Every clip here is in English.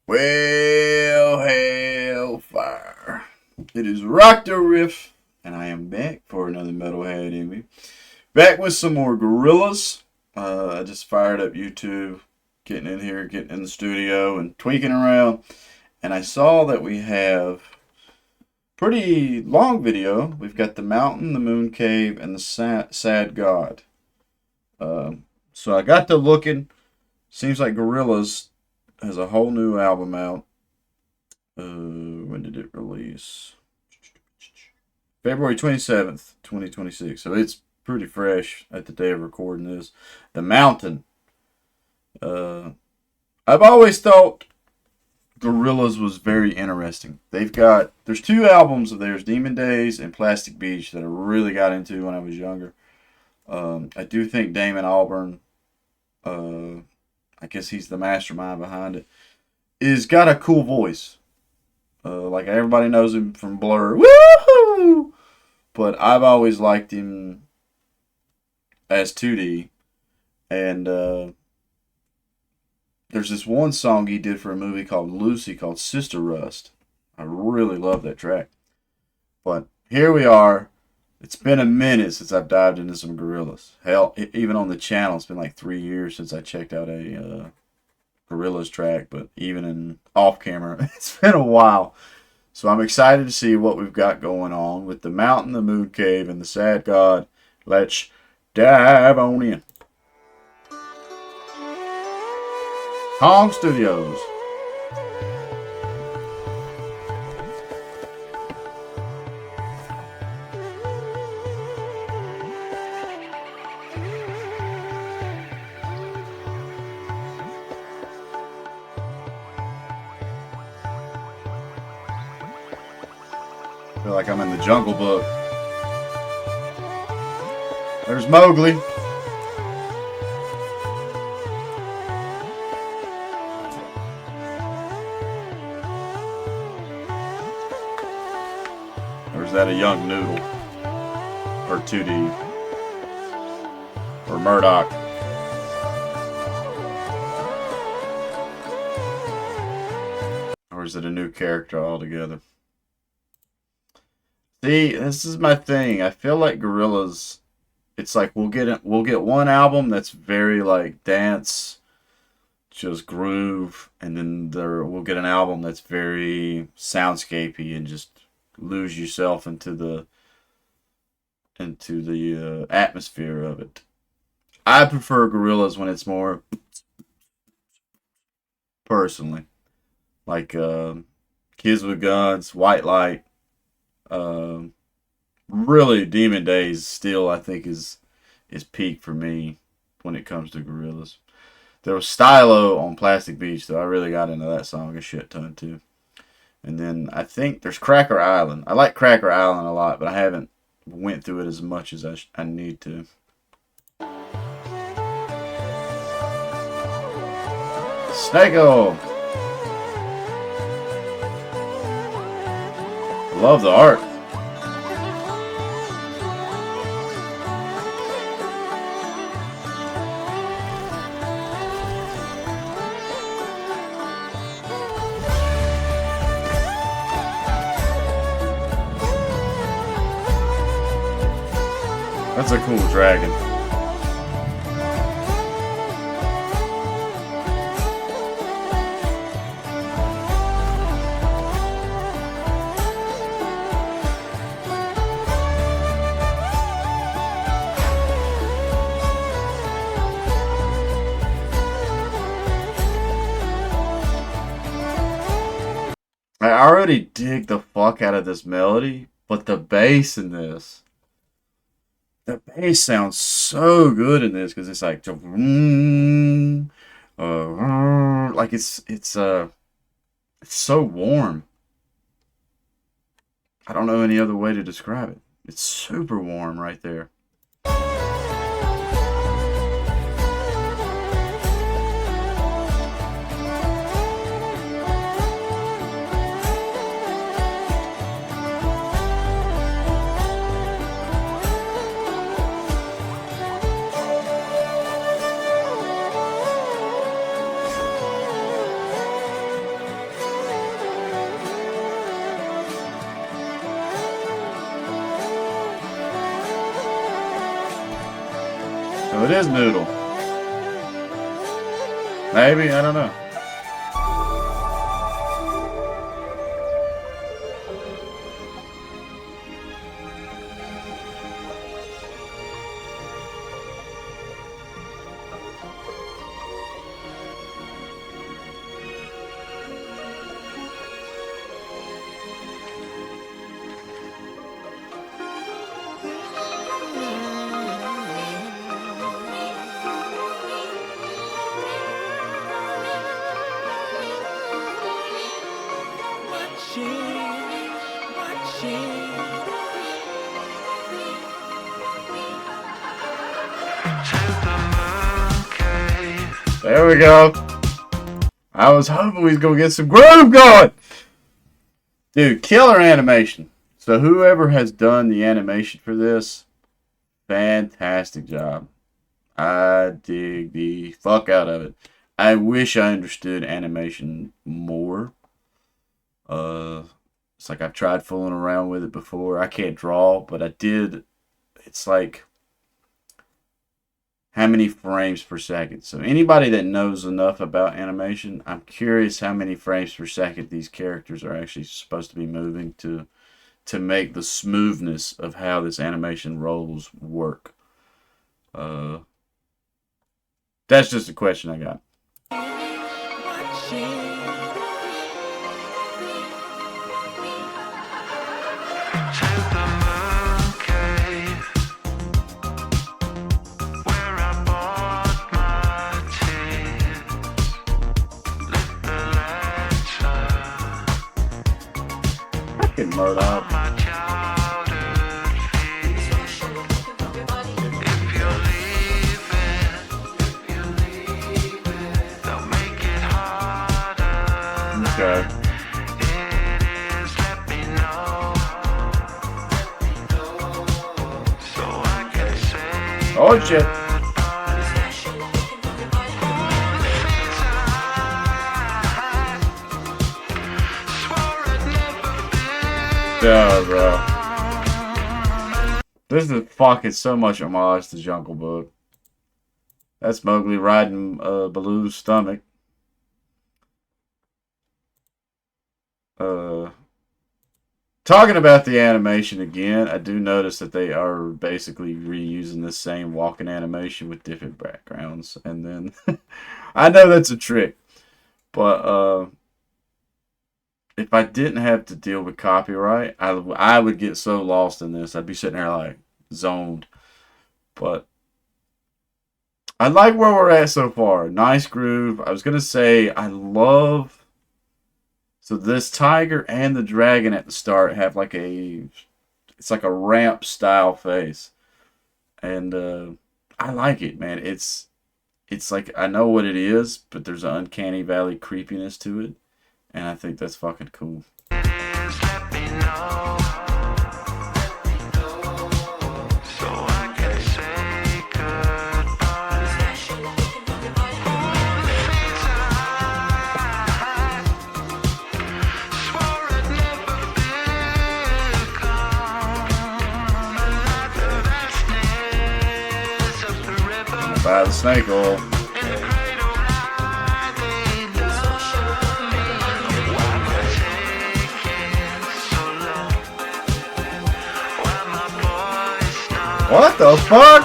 Well, hellfire. It is RockdaRiff, and I am back for another Metalhead Envy. Back with some more Gorillaz. I just fired up YouTube, getting in here, getting in the studio, and tweaking around. And I saw that we have pretty long video. We've got the mountain, the moon cave, and the sad god. So I got to looking. Seems like Gorillaz has a whole new album out. When did it release? February 27th, 2026. So it's pretty fresh at the day of recording this. The Mountain. I've always thought Gorillaz was very interesting. There's two albums of theirs, Demon Days and Plastic Beach, that I really got into when I was younger. I do think Damon Albarn, I guess he's the mastermind behind it, is got a cool voice. Like everybody knows him from Blur. Woohoo! But I've always liked him as 2D. And there's this one song he did for a movie called Lucy called Sister Rust. I really love that track. But here we are. It's been a minute since I've dived into some Gorillaz. Hell, even on the channel, it's been like 3 years since I checked out a Gorillaz track. But even in off camera, it's been a while. So I'm excited to see what we've got going on with the mountain, the moon cave, and the sad god. Let's dive on in. Hong Studios. I feel like I'm in the Jungle Book. There's Mowgli. Or is that a young Noodle? Or 2D? Or Murdoch? Or is it a new character altogether? See, this is my thing. I feel like Gorillaz, it's like we'll get one album that's very like dance, just groove, and then we'll get an album that's very soundscapey and just lose yourself into the atmosphere of it. I prefer Gorillaz when it's more personally, like Kids with Guns, White Light. Really, Demon Days still I think is peak for me when it comes to Gorillaz. There was Stylo on Plastic Beach, though. I really got into that song a shit ton too. And then I think there's Cracker Island. I like Cracker Island a lot, but I haven't went through it as much as I need to. Snake-O. Love the art. That's a cool dragon. I already dig the fuck out of this melody, but the bass in this. The bass sounds so good in this because it's like, like it's so warm. I don't know any other way to describe it. It's super warm right there. So it is Noodle. Maybe, I don't know. There we go. I was hoping we was going to get some groove going. Dude, killer animation. So whoever has done the animation for this, fantastic job. I dig the fuck out of it. I wish I understood animation more. It's like I've tried fooling around with it before. I can't draw, but I did. It's like how many frames per second. So anybody that knows enough about animation, I'm curious how many frames per second these characters are actually supposed to be moving to make the smoothness of how this animation rolls work. That's just a question I got. Fucking Murdoch. Okay. Oh shit. Yeah, bro. This is fucking so much homage to Jungle Book. That's Mowgli riding Baloo's stomach. Talking about the animation again, I do notice that they are basically reusing the same walking animation with different backgrounds. And then, I know that's a trick, but if I didn't have to deal with copyright, I would get so lost in this. I'd be sitting there like zoned. But I like where we're at so far. Nice groove. I was going to say, I love... So this tiger and the dragon at the start have like it's like a ramp style face. And I like it, man. It's like, I know what it is, but there's an uncanny valley creepiness to it. And I think that's fucking cool. Buy the snake oil. What the fuck?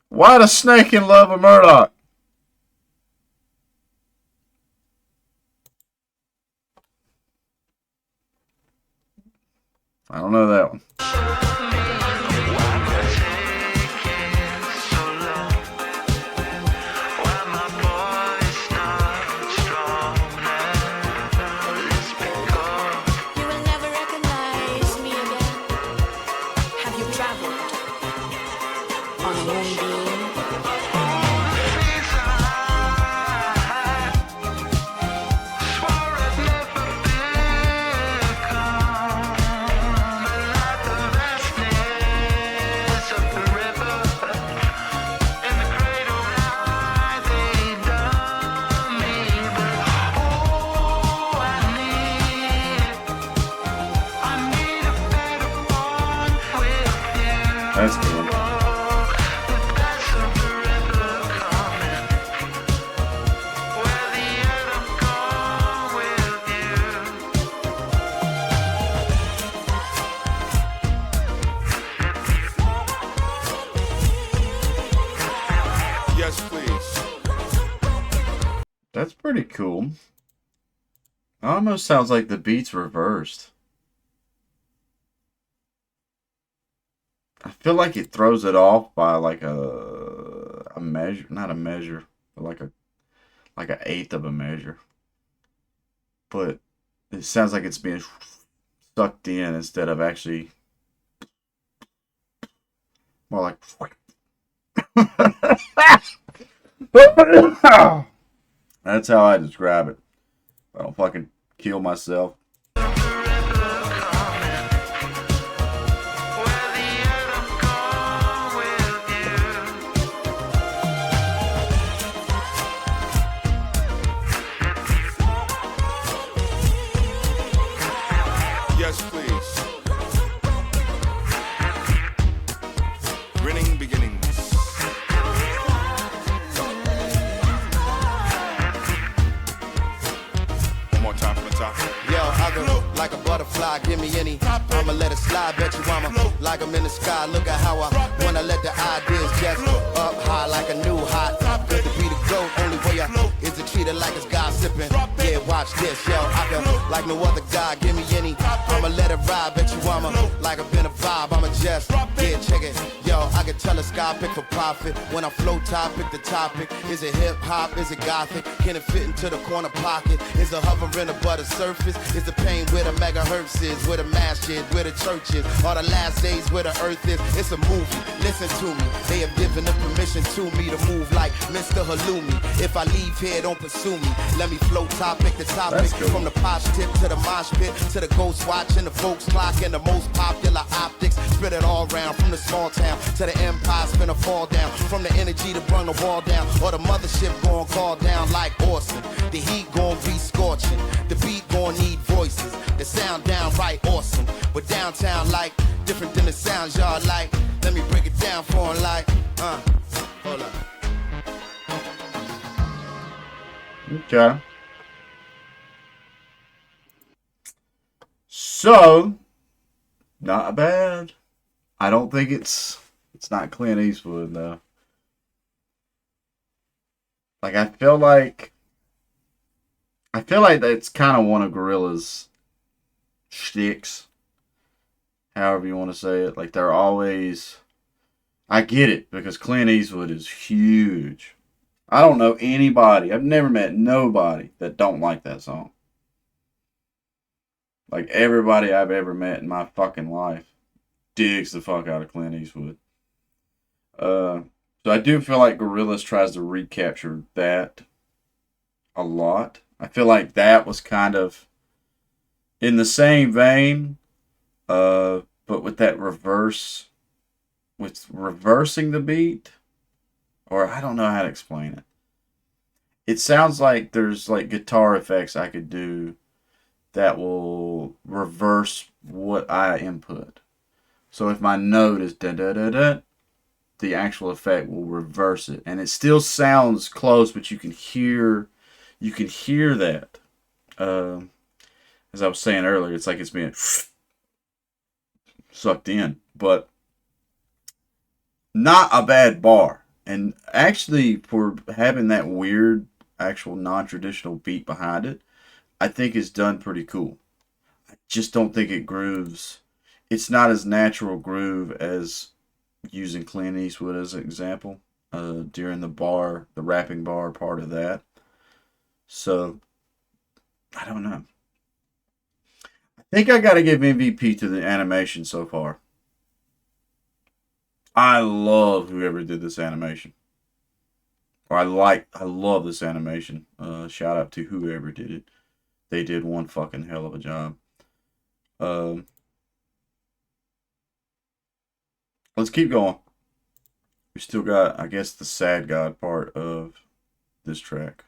Why the snake in love with Murdoch? I don't know that one. That's cool. Yes, please. That's pretty cool. Almost sounds like the beat's reversed. I feel like it throws it off by like a measure, not a measure, but like an eighth of a measure. But it sounds like it's being sucked in instead of actually more like. That's how I describe it. I don't fucking kill myself. Yes, please. Grinning beginnings. One more time from the top. Yo, I go like a butterfly, give me any. I'ma let it slide, bet you I'ma like I'm in the sky. Look at how I wanna let the ideas just up high like a new hot. Good to be the GOAT, only way I is to treat it like it's gossiping. Yeah, watch this, yo, I can like no other guy, give me any. I'ma let it ride, bet you I'ma like I've been a vibe. I'ma just, yeah, check it. Yo, I can tell a sky pick for profit. When I flow top, pick the topic. Is it hip hop? Is it gothic? Can it fit into the corner pocket? Is it hovering above the surface? Is the pain where the megahertz is? Where the mass is? Where the church is? Are the last days where the earth is? It's a movie, listen to me. They have given the permission to me to move like Mr. Halloumi. If I leave here, don't pursue me. Let me flow top, pick the topic. From the posh tip to the mosh pit, to the ghost watch and the folks clock and the most popular optics. Spread it all around from the small town to the empire, spin fall down. From the energy to bring the wall down, or the mothership gon' call down like Orson. The heat gon' be scorching, the beat gon' need voices. The sound downright awesome, but downtown like different than the sounds y'all like. Let me break it down for 'em like, hold up. Okay. So, not bad. I don't think it's not Clint Eastwood though. Like I feel like that's kind of one of Gorillaz' shticks. However you want to say it. Like they're always, I get it because Clint Eastwood is huge. I don't know anybody. I've never met nobody that don't like that song. Like everybody I've ever met in my fucking life digs the fuck out of Clint Eastwood. So I do feel like Gorillaz tries to recapture that a lot. I feel like that was kind of in the same vein, but with that reversing the beat, or I don't know how to explain it. It sounds like there's like guitar effects I could do that will reverse what I input. So if my note is da da da da, the actual effect will reverse it, and it still sounds close, but you can hear that. As I was saying earlier, it's like it's being sucked in, but not a bad bar. And actually, for having that weird, actual non-traditional beat behind it, I think it's done pretty cool. I just don't think it grooves. It's not as natural groove as using Clint Eastwood as an example during the rapping bar part of that. So, I don't know. I think I got to give MVP to the animation so far. I love whoever did this animation. Or I love this animation. Shout out to whoever did it. They did one fucking hell of a job. Let's keep going. We still got, I guess, the Sad God part of this track.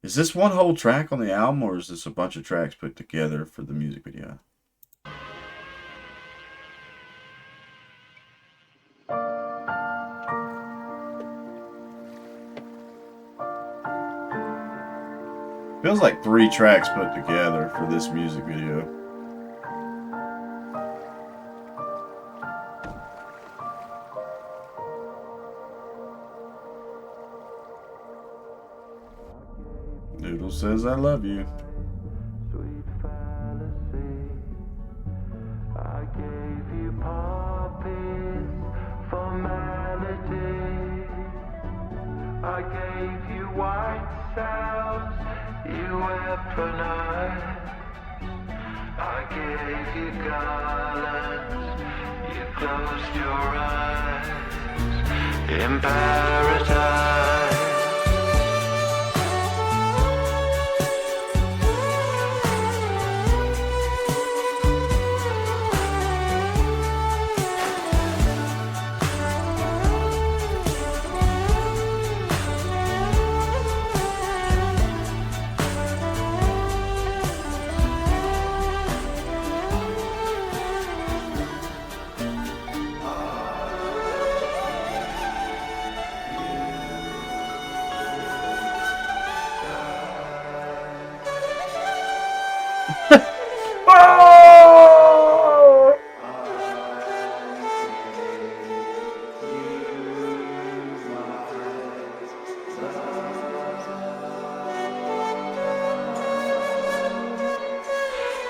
Is this one whole track on the album, or is this a bunch of tracks put together for the music video? Feels like 3 tracks put together for this music video. Noodle says I love you. Sweet fantasy, I gave you puppies for melody. I gave you white cells, you weaponized. I gave you garlands, you closed your eyes. In paradise.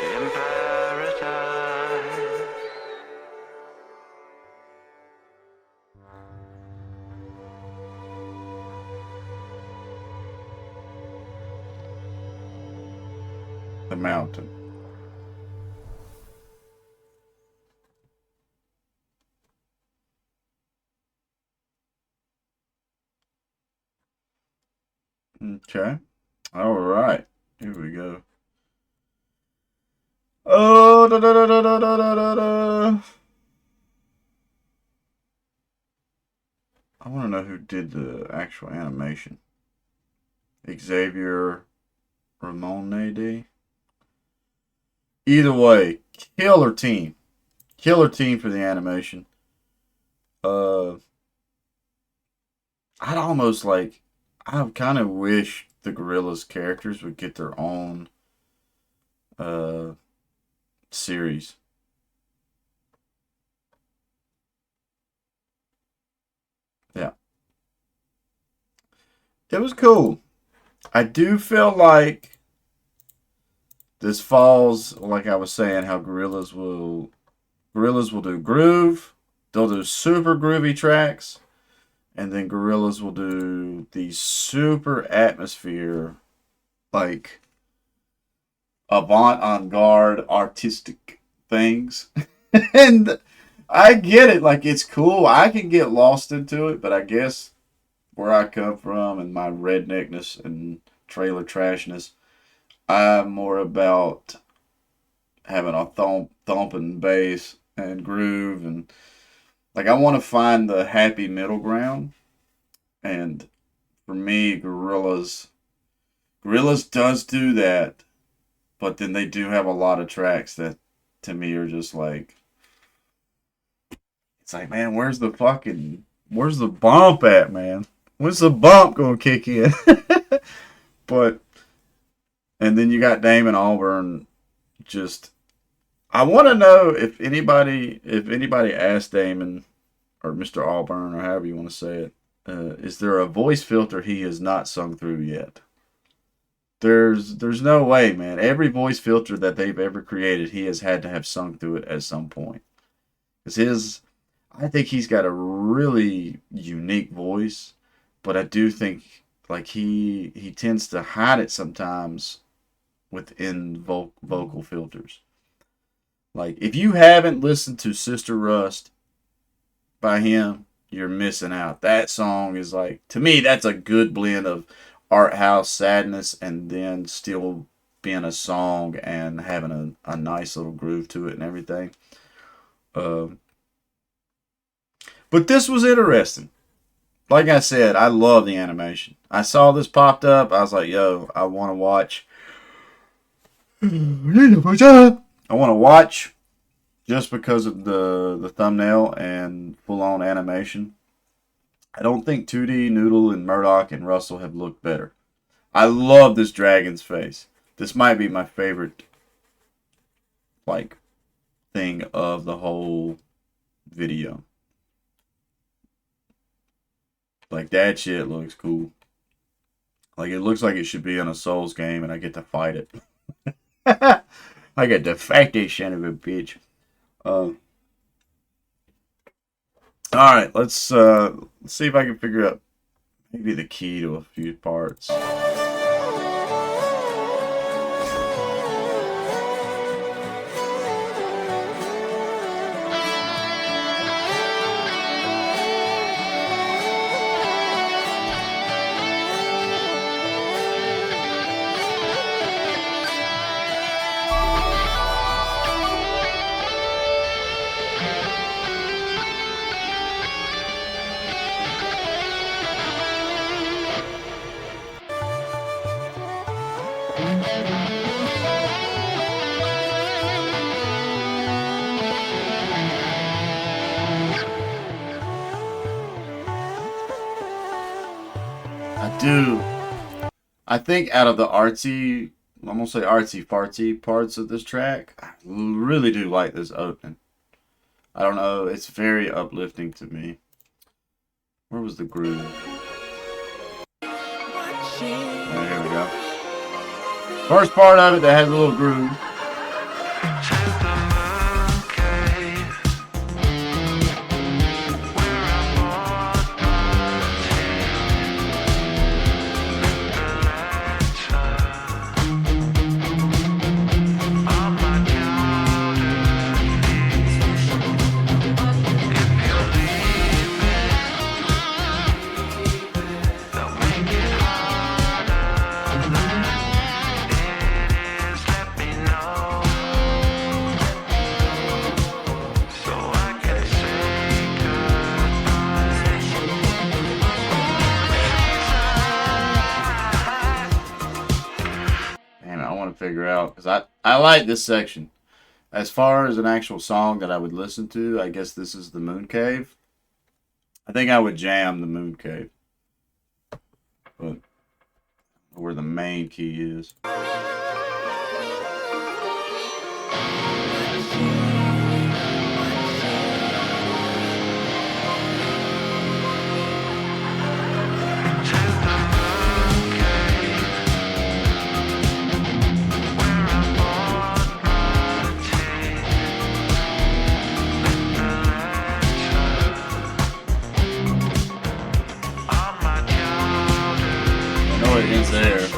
In paradise. The mountain. Okay. All right. Here we go. Oh, da, da, da, da, da, da, da, da. I want to know who did the actual animation. Xavier Ramonade. Either way, killer team. Killer team for the animation. I'd almost like, I kind of wish the Gorillaz characters would get their own series. Yeah. It was cool. I do feel like this falls, like I was saying, how Gorillaz will do groove. They'll do super groovy tracks. And then Gorillaz will do these super atmosphere, like avant-garde artistic things. And I get it, like it's cool. I can get lost into it, but I guess where I come from and my redneckness and trailer trashness, I'm more about having a thumping bass and groove, and like I want to find the happy middle ground. And for me, Gorillaz does do that, but then they do have a lot of tracks that to me are just like, it's like, man, where's the bump at, man? When's the bump gonna kick in? But and then you got Damon Albarn. Just, I want to know if anybody asked Damon or Mr. Albarn or however you want to say it, is there a voice filter he has not sung through yet? There's no way, man. Every voice filter that they've ever created, he has had to have sung through it at some point. Because I think he's got a really unique voice, but I do think like he tends to hide it sometimes within vocal filters. Like if you haven't listened to Sister Rust by him, you're missing out. That song is like, to me, that's a good blend of art house sadness and then still being a song and having a nice little groove to it and everything. But this was interesting. Like I said, I love the animation. I saw this popped up. I was like, yo, I want to watch. I want to watch just because of the thumbnail and full-on animation. I don't think 2D, Noodle, and Murdoch and Russell have looked better. I love this dragon's face. This might be my favorite, like, thing of the whole video. Like, that shit looks cool. Like, it looks like it should be in a Souls game, and I get to fight it. I get to fight this son of a bitch. Alright, let's see if I can figure out maybe the key to a few parts. I think out of the artsy, I'm gonna say artsy fartsy parts of this track, I really do like this opening. I don't know, it's very uplifting to me. Where was the groove? Right, here we go. First part of it that has a little groove. Figure out, because I like this section. As far as an actual song that I would listen to, I guess this is the Moon Cave. I think I would jam the Moon Cave, but where the main key is. It's there.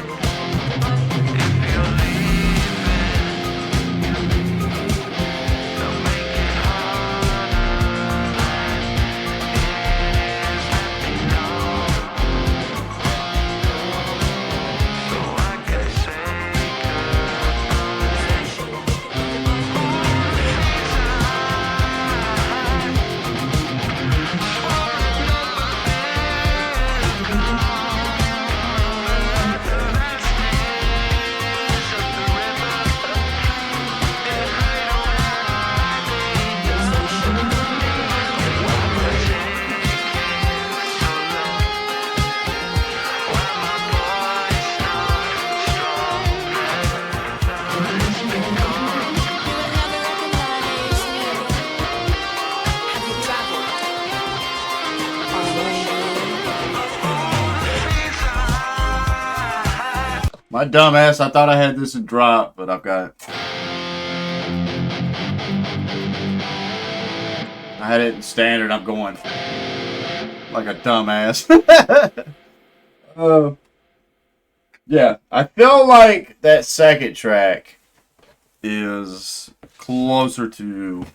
My dumbass, I thought I had this in drop, but I've got it. I had it in standard, I'm going like a dumbass. Yeah, I feel like that second track is closer to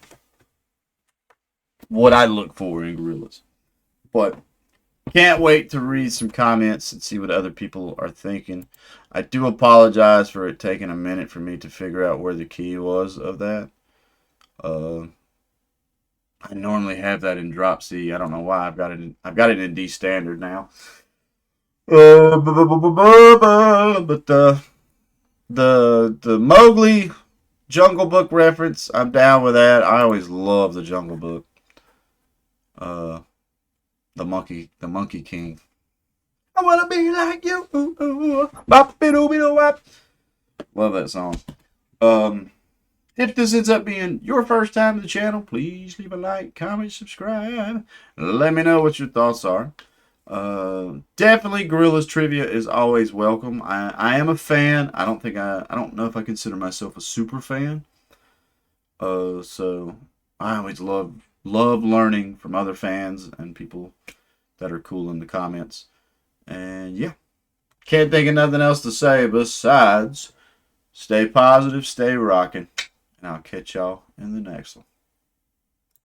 what I look for in Gorillaz. But can't wait to read some comments and see what other people are thinking. I do apologize for it taking a minute for me to figure out where the key was of that. I normally have that in drop C. I don't know why I've got it in D standard now. But the Mowgli Jungle Book reference, I'm down with that. I always love the Jungle Book. The Monkey King. I wanna be like you. Bop-a-doo-be-doo-wop. Love that song. If this ends up being your first time to the channel, please leave a like, comment, subscribe. Let me know what your thoughts are. Definitely Gorillaz trivia is always welcome. I am a fan. I don't know if I consider myself a super fan. So I always love learning from other fans and people that are cool in the comments. And yeah, can't think of nothing else to say besides stay positive, stay rocking, and I'll catch y'all in the next one.